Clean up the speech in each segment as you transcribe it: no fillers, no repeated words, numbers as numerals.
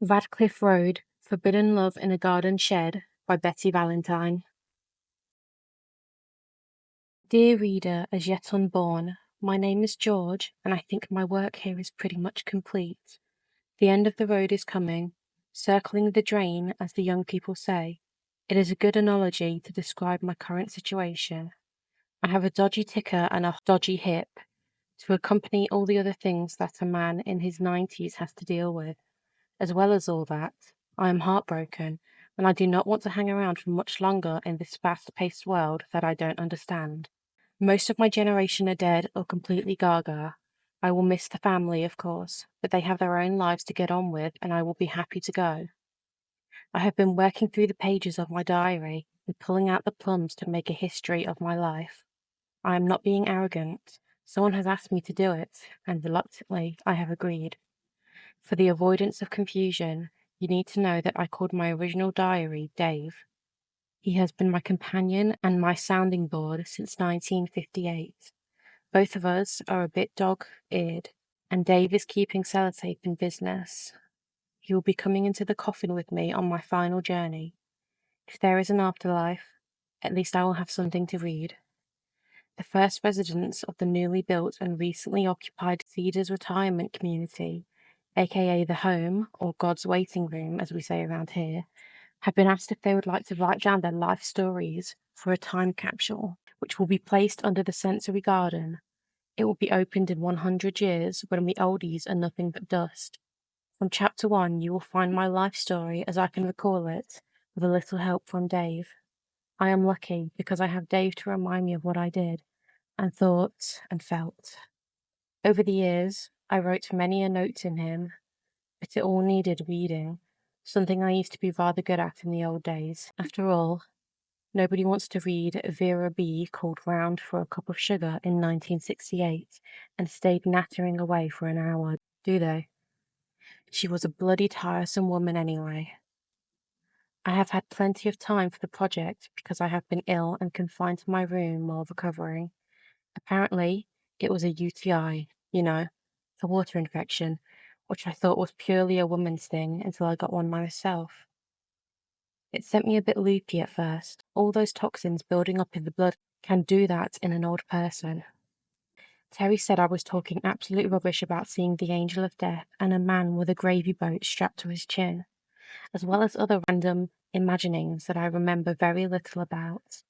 Radcliffe Road, Forbidden Love in a Garden Shed by Betty Valentine. Dear reader, as yet unborn, my name is George, and I think my work here is pretty much complete. The end of the road is coming, circling the drain, as the young people say. It is a good analogy to describe my current situation. I have a dodgy ticker and a dodgy hip to accompany all the other things that a man in his 90s has to deal with. As well as all that, I am heartbroken, and I do not want to hang around for much longer in this fast-paced world that I don't understand. Most of my generation are dead or completely gaga. I will miss the family, of course, but they have their own lives to get on with, and I will be happy to go. I have been working through the pages of my diary and pulling out the plums to make a history of my life. I am not being arrogant. Someone has asked me to do it, and reluctantly I have agreed. For the avoidance of confusion, you need to know that I called my original diary Dave. He has been my companion and my sounding board since 1958. Both of us are a bit dog-eared, and Dave is keeping sellotape in business. He will be coming into the coffin with me on my final journey. If there is an afterlife, at least I will have something to read. The first residents of the newly built and recently occupied Cedars Retirement Community, aka the home, or God's waiting room as we say around here, have been asked if they would like to write down their life stories for a time capsule, which will be placed under the sensory garden. It will be opened in 100 years when we oldies are nothing but dust. From chapter 1 you will find my life story as I can recall it, with a little help from Dave. I am lucky because I have Dave to remind me of what I did, and thought, and felt. Over the years, I wrote many a note in him, but it all needed reading, something I used to be rather good at in the old days. After all, nobody wants to read Vera B. called round for a cup of sugar in 1968 and stayed nattering away for an hour, do they? She was a bloody tiresome woman anyway. I have had plenty of time for the project because I have been ill and confined to my room while recovering. Apparently, it was a UTI, the water infection, which I thought was purely a woman's thing until I got one myself. It sent me a bit loopy at first. All those toxins building up in the blood can do that in an old person. Terry said I was talking absolute rubbish about seeing the angel of death and a man with a gravy boat strapped to his chin, as well as other random imaginings that I remember very little about.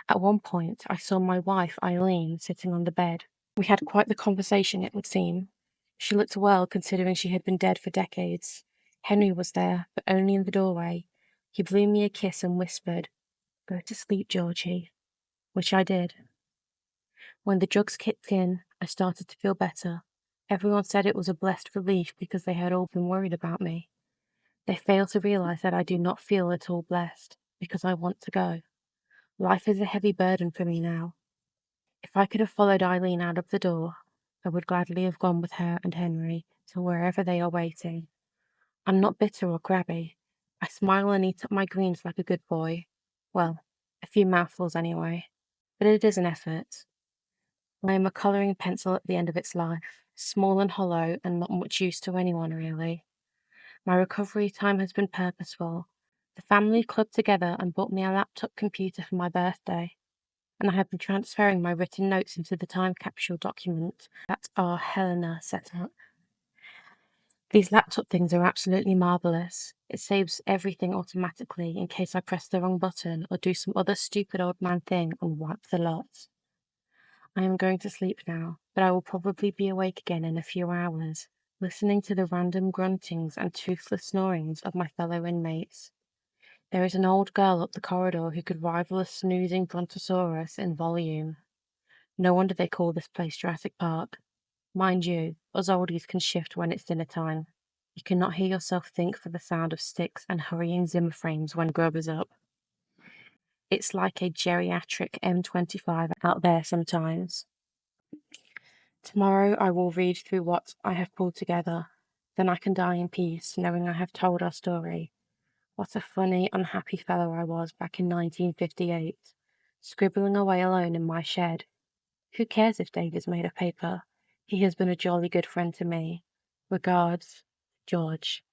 At one point, I saw my wife, Eileen, sitting on the bed. We had quite the conversation, it would seem. She looked well, considering she had been dead for decades. Henry was there, but only in the doorway. He blew me a kiss and whispered, "Go to sleep, Georgie," which I did. When the drugs kicked in, I started to feel better. Everyone said it was a blessed relief because they had all been worried about me. They fail to realize that I do not feel at all blessed, because I want to go. Life is a heavy burden for me now. If I could have followed Eileen out of the door, I would gladly have gone with her and Henry to wherever they are waiting. I'm not bitter or crabby. I smile and eat up my greens like a good boy. Well, a few mouthfuls anyway. But it is an effort. I am a colouring pencil at the end of its life, small and hollow and not much use to anyone really. My recovery time has been purposeful. The family clubbed together and bought me a laptop computer for my birthday, and I have been transferring my written notes into the time capsule document that our Helena set up. These laptop things are absolutely marvellous. It saves everything automatically in case I press the wrong button or do some other stupid old man thing and wipe the lot. I am going to sleep now, but I will probably be awake again in a few hours, listening to the random gruntings and toothless snorings of my fellow inmates. There is an old girl up the corridor who could rival a snoozing brontosaurus in volume. No wonder they call this place Jurassic Park. Mind you, us oldies can shift when it's dinner time. You cannot hear yourself think for the sound of sticks and hurrying Zimmer frames when grub is up. It's like a geriatric M25 out there sometimes. Tomorrow I will read through what I have pulled together. Then I can die in peace, knowing I have told our story. What a funny, unhappy fellow I was back in 1958, scribbling away alone in my shed. Who cares if Dave is made of paper? He has been a jolly good friend to me. Regards, George.